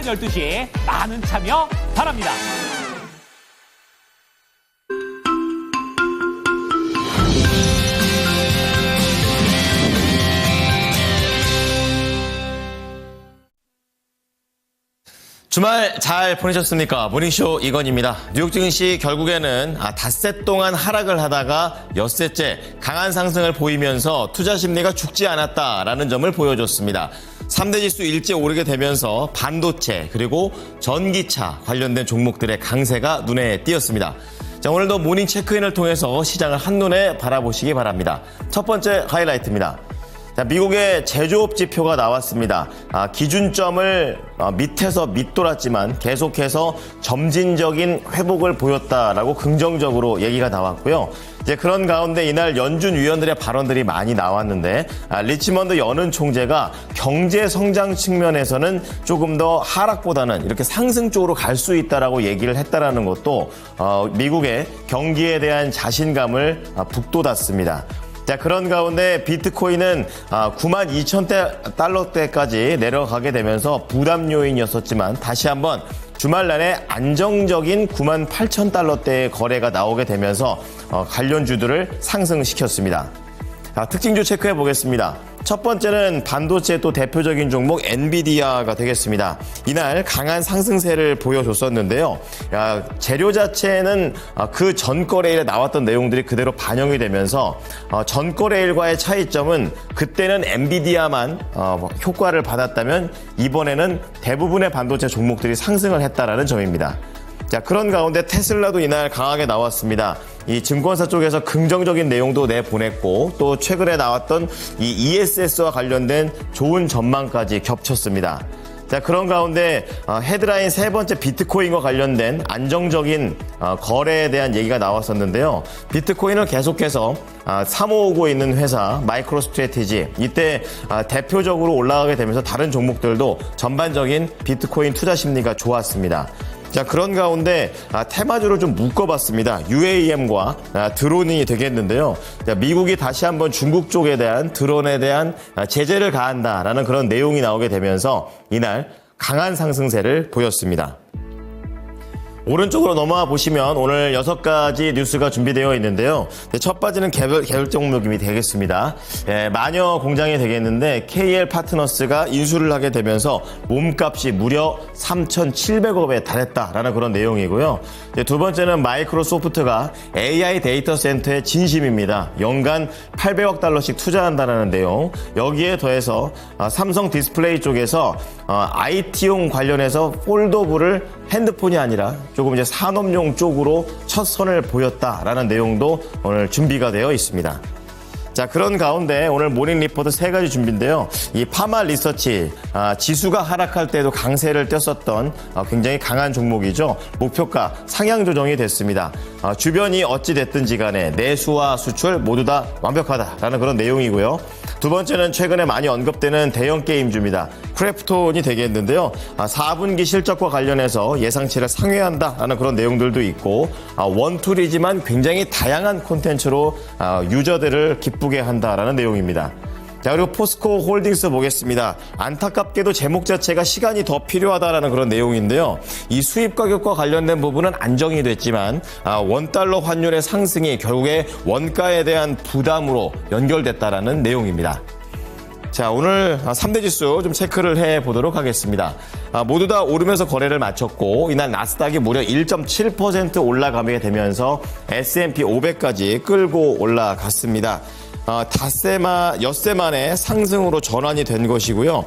오전 12시 많은 참여 바랍니다. 주말 잘 보내셨습니까? 모닝쇼 이건입니다. 뉴욕 증시 결국에는 닷새 동안 하락을 하다가 엿새째 강한 상승을 보이면서 투자 심리가 죽지 않았다라는 점을 보여줬습니다. 3대 지수 일제 오르게 되면서 반도체 그리고 전기차 관련된 종목들의 강세가 눈에 띄었습니다. 자, 오늘도 모닝 체크인을 통해서 시장을 한눈에 바라보시기 바랍니다. 첫 번째 하이라이트입니다. 자, 미국의 제조업 지표가 나왔습니다. 기준점을 밑에서 밑돌았지만 계속해서 점진적인 회복을 보였다라고 긍정적으로 얘기가 나왔고요. 이제 그런 가운데 이날 연준 위원들의 발언들이 많이 나왔는데 리치먼드 연은 총재가 경제 성장 측면에서는 조금 더 하락보다는 이렇게 상승 쪽으로 갈 수 있다라고 얘기를 했다라는 것도 미국의 경기에 대한 자신감을 북돋았습니다. 자, 그런 가운데 비트코인은 92,000달러대까지 내려가게 되면서 부담 요인이었었지만 다시 한번 주말날에 안정적인 98,000달러대의 거래가 나오게 되면서 관련주들을 상승시켰습니다. 특징주 체크해 보겠습니다. 첫 번째는 반도체 또 대표적인 종목 엔비디아가 되겠습니다. 이날 강한 상승세를 보여줬었는데요. 재료 자체는 그 전거래일에 나왔던 내용들이 그대로 반영이 되면서 전거래일과의 차이점은 그때는 엔비디아만 효과를 받았다면 이번에는 대부분의 반도체 종목들이 상승을 했다라는 점입니다. 자, 그런 가운데 테슬라도 이날 강하게 나왔습니다. 이 증권사 쪽에서 긍정적인 내용도 내보냈고 또 최근에 나왔던 이 ESS와 관련된 좋은 전망까지 겹쳤습니다. 자, 그런 가운데 헤드라인 세 번째 비트코인과 관련된 안정적인 거래에 대한 얘기가 나왔었는데요. 비트코인을 계속해서 사모으고 있는 회사 마이크로스트래티지 이때 대표적으로 올라가게 되면서 다른 종목들도 전반적인 비트코인 투자 심리가 좋았습니다. 자, 그런 가운데 테마주를 좀 묶어봤습니다. UAM과 드론이 되겠는데요. 자, 미국이 다시 한번 중국 쪽에 대한 드론에 대한 제재를 가한다라는 그런 내용이 나오게 되면서 이날 강한 상승세를 보였습니다. 오른쪽으로 넘어와 보시면 오늘 6가지 뉴스가 준비되어 있는데요. 첫 번째는 개별 종목이 되겠습니다. 마녀 공장이 되겠는데 KL 파트너스가 인수를 하게 되면서 몸값이 무려 3,700억에 달했다라는 그런 내용이고요. 두 번째는 마이크로소프트가 AI 데이터 센터의 진심입니다. 연간 800억 달러씩 투자한다는 내용. 여기에 더해서 삼성 디스플레이 쪽에서 IT용 관련해서 폴더블을 핸드폰이 아니라 조금 이제 산업용 쪽으로 첫 선을 보였다라는 내용도 오늘 준비가 되어 있습니다. 자, 그런 가운데 오늘 모닝 리포트 3가지 준비인데요. 이 파마 리서치, 지수가 하락할 때도 강세를 띄었었던 굉장히 강한 종목이죠. 목표가 상향 조정이 됐습니다. 주변이 어찌 됐든지 간에 내수와 수출 모두 다 완벽하다라는 그런 내용이고요. 두 번째는 최근에 많이 언급되는 대형 게임주입니다. 크래프톤이 되겠는데요. 4분기 실적과 관련해서 예상치를 상회한다라는 그런 내용들도 있고 원툴이지만 굉장히 다양한 콘텐츠로 유저들을 기쁘게 한다라는 내용입니다. 자, 그리고 포스코 홀딩스 보겠습니다. 안타깝게도 제목 자체가 시간이 더 필요하다라는 그런 내용인데요. 이 수입 가격과 관련된 부분은 안정이 됐지만 원달러 환율의 상승이 결국에 원가에 대한 부담으로 연결됐다라는 내용입니다. 자, 오늘 3대 지수 좀 체크를 해보도록 하겠습니다. 모두 다 오르면서 거래를 마쳤고 이날 나스닥이 무려 1.7% 올라가게 되면서 S&P 500까지 끌고 올라갔습니다. 엿새 만에 상승으로 전환이 된 것이고요.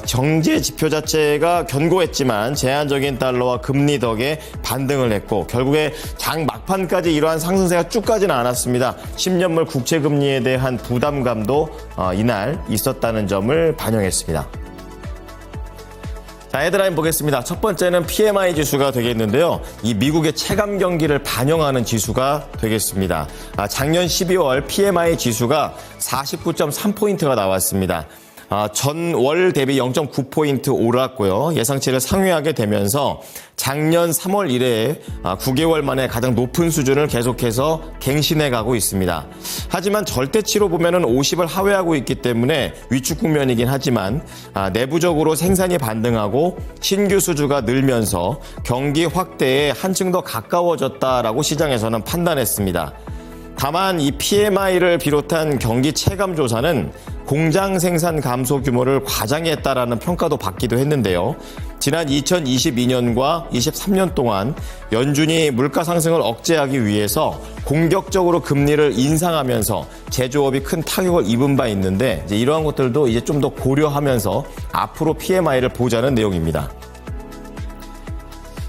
경제 지표 자체가 견고했지만 제한적인 달러와 금리 덕에 반등을 했고 결국에 장 막판까지 이러한 상승세가 쭉 가지는 않았습니다. 10년물 국채금리에 대한 부담감도 이날 있었다는 점을 반영했습니다. 자, 헤드라인 보겠습니다. 첫 번째는 PMI 지수가 되겠는데요. 이 미국의 체감 경기를 반영하는 지수가 되겠습니다. 작년 12월 PMI 지수가 49.3포인트가 나왔습니다. 전월 대비 0.9포인트 올랐고요. 예상치를 상회하게 되면서 작년 3월 이래 9개월 만에 가장 높은 수준을 계속해서 갱신해 가고 있습니다. 하지만 절대치로 보면은 50을 하회하고 있기 때문에 위축 국면이긴 하지만 내부적으로 생산이 반등하고 신규 수주가 늘면서 경기 확대에 한층 더 가까워졌다라고 시장에서는 판단했습니다. 다만 이 PMI를 비롯한 경기 체감 조사는 공장 생산 감소 규모를 과장했다라는 평가도 받기도 했는데요. 지난 2022년과 23년 동안 연준이 물가 상승을 억제하기 위해서 공격적으로 금리를 인상하면서 제조업이 큰 타격을 입은 바 있는데 이제 이러한 것들도 이제 좀 더 고려하면서 앞으로 PMI를 보자는 내용입니다.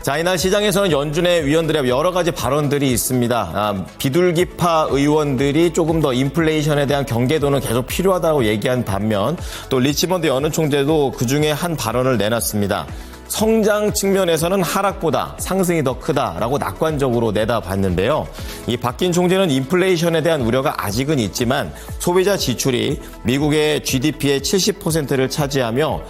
자, 이날 시장에서는 연준의 위원들의 여러 가지 발언들이 있습니다. 비둘기파 의원들이 조금 더 인플레이션에 대한 경계도는 계속 필요하다고 얘기한 반면 또 리치먼드 연은 총재도 그중에 한 발언을 내놨습니다. 성장 측면에서는 하락보다 상승이 더 크다라고 낙관적으로 내다봤는데요. 이 박긴 총재는 인플레이션에 대한 우려가 아직은 있지만 소비자 지출이 미국의 GDP의 70%를 차지하며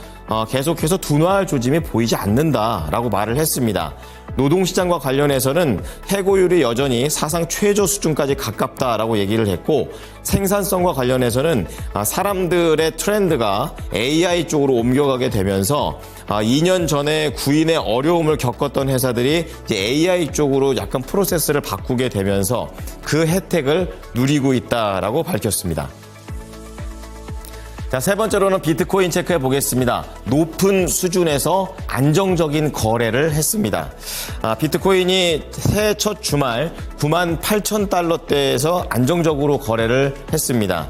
계속해서 둔화할 조짐이 보이지 않는다라고 말을 했습니다. 노동시장과 관련해서는 해고율이 여전히 사상 최저 수준까지 가깝다라고 얘기를 했고 생산성과 관련해서는 사람들의 트렌드가 AI 쪽으로 옮겨가게 되면서 2년 전에 구인의 어려움을 겪었던 회사들이 이제 AI 쪽으로 약간 프로세스를 바꾸게 되면서 그 혜택을 누리고 있다라고 밝혔습니다. 자, 세 번째로는 비트코인 체크해 보겠습니다. 높은 수준에서 안정적인 거래를 했습니다. 비트코인이 새해 첫 주말 98,000달러대에서 안정적으로 거래를 했습니다.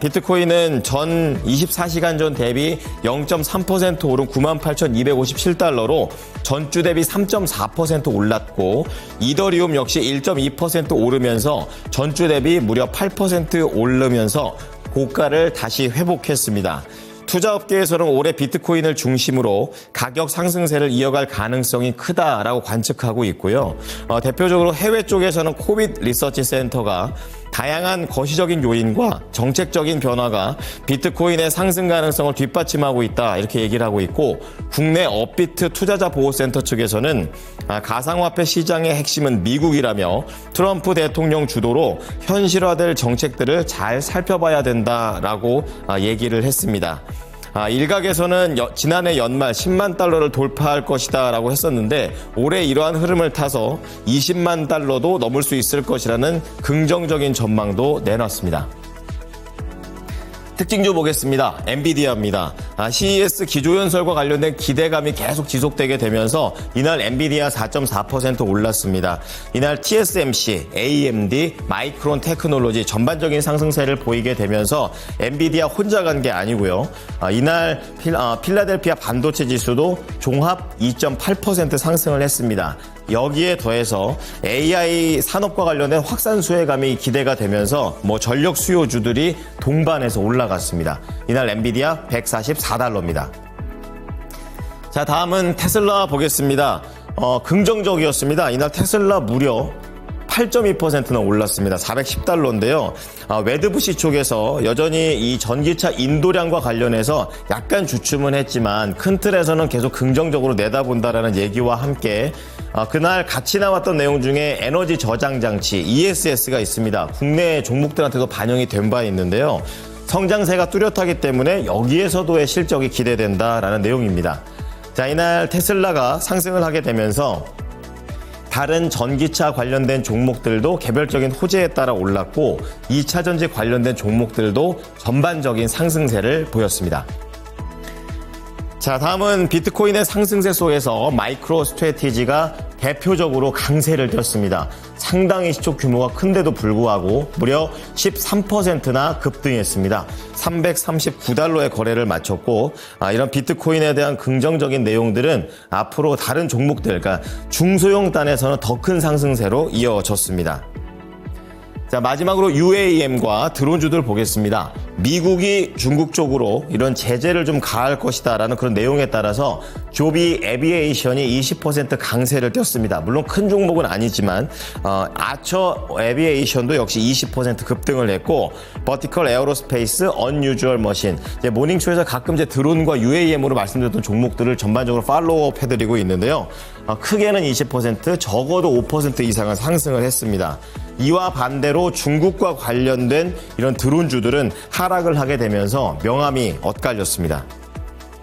비트코인은 전 24시간 전 대비 0.3% 오른 98,257달러로 전주 대비 3.4% 올랐고 이더리움 역시 1.2% 오르면서 전주 대비 무려 8% 오르면서 고가를 다시 회복했습니다. 투자업계에서는 올해 비트코인을 중심으로 가격 상승세를 이어갈 가능성이 크다라고 관측하고 있고요. 대표적으로 해외 쪽에서는 코빗 리서치 센터가 다양한 거시적인 요인과 정책적인 변화가 비트코인의 상승 가능성을 뒷받침하고 있다 이렇게 얘기를 하고 있고 국내 업비트 투자자 보호센터 측에서는 가상화폐 시장의 핵심은 미국이라며 트럼프 대통령 주도로 현실화될 정책들을 잘 살펴봐야 된다라고 얘기를 했습니다. 일각에서는 지난해 연말 10만 달러를 돌파할 것이다 라고 했었는데 올해 이러한 흐름을 타서 20만 달러도 넘을 수 있을 것이라는 긍정적인 전망도 내놨습니다. 특징주 보겠습니다. 엔비디아입니다. CES 기조연설과 관련된 기대감이 계속 지속되게 되면서 이날 엔비디아 4.4% 올랐습니다. 이날 TSMC, AMD, 마이크론 테크놀로지 전반적인 상승세를 보이게 되면서 엔비디아 혼자 간 게 아니고요. 이날 필라델피아 반도체 지수도 종합 2.8% 상승을 했습니다. 여기에 더해서 AI 산업과 관련된 확산 수혜감이 기대가 되면서 전력 수요주들이 동반해서 올라갔습니다. 이날 엔비디아 144달러입니다. 자, 다음은 테슬라 보겠습니다. 긍정적이었습니다. 이날 테슬라 무려 8.2%나 올랐습니다. 410달러인데요. 웨드부시 쪽에서 여전히 이 전기차 인도량과 관련해서 약간 주춤은 했지만 큰 틀에서는 계속 긍정적으로 내다본다라는 얘기와 함께 그날 같이 나왔던 내용 중에 에너지 저장 장치 ESS가 있습니다. 국내 종목들한테도 반영이 된 바 있는데요. 성장세가 뚜렷하기 때문에 여기에서도의 실적이 기대된다라는 내용입니다. 자, 이날 테슬라가 상승을 하게 되면서 다른 전기차 관련된 종목들도 개별적인 호재에 따라 올랐고 2차 전지 관련된 종목들도 전반적인 상승세를 보였습니다. 자, 다음은 비트코인의 상승세 속에서 마이크로 스트래티지가 대표적으로 강세를 띄었습니다. 상당히 시총 규모가 큰데도 불구하고 무려 13%나 급등했습니다. 339달러의 거래를 마쳤고 이런 비트코인에 대한 긍정적인 내용들은 앞으로 다른 종목들, 그러니까 중소형 단에서는 더 큰 상승세로 이어졌습니다. 자, 마지막으로 UAM과 드론주들 보겠습니다. 미국이 중국 쪽으로 이런 제재를 좀 가할 것이다라는 그런 내용에 따라서 조비 에비에이션이 20% 강세를 띄었습니다. 물론 큰 종목은 아니지만 아처 에비에이션도 역시 20% 급등을 했고 버티컬 에어로스페이스, 언유주얼 머신, 이제 모닝쇼에서 가끔 이제 드론과 UAM으로 말씀드렸던 종목들을 전반적으로 팔로우업 해드리고 있는데요. 크게는 20%, 적어도 5% 이상은 상승을 했습니다. 이와 반대로 중국과 관련된 이런 드론주들은 하락을 하게 되면서 명암이 엇갈렸습니다.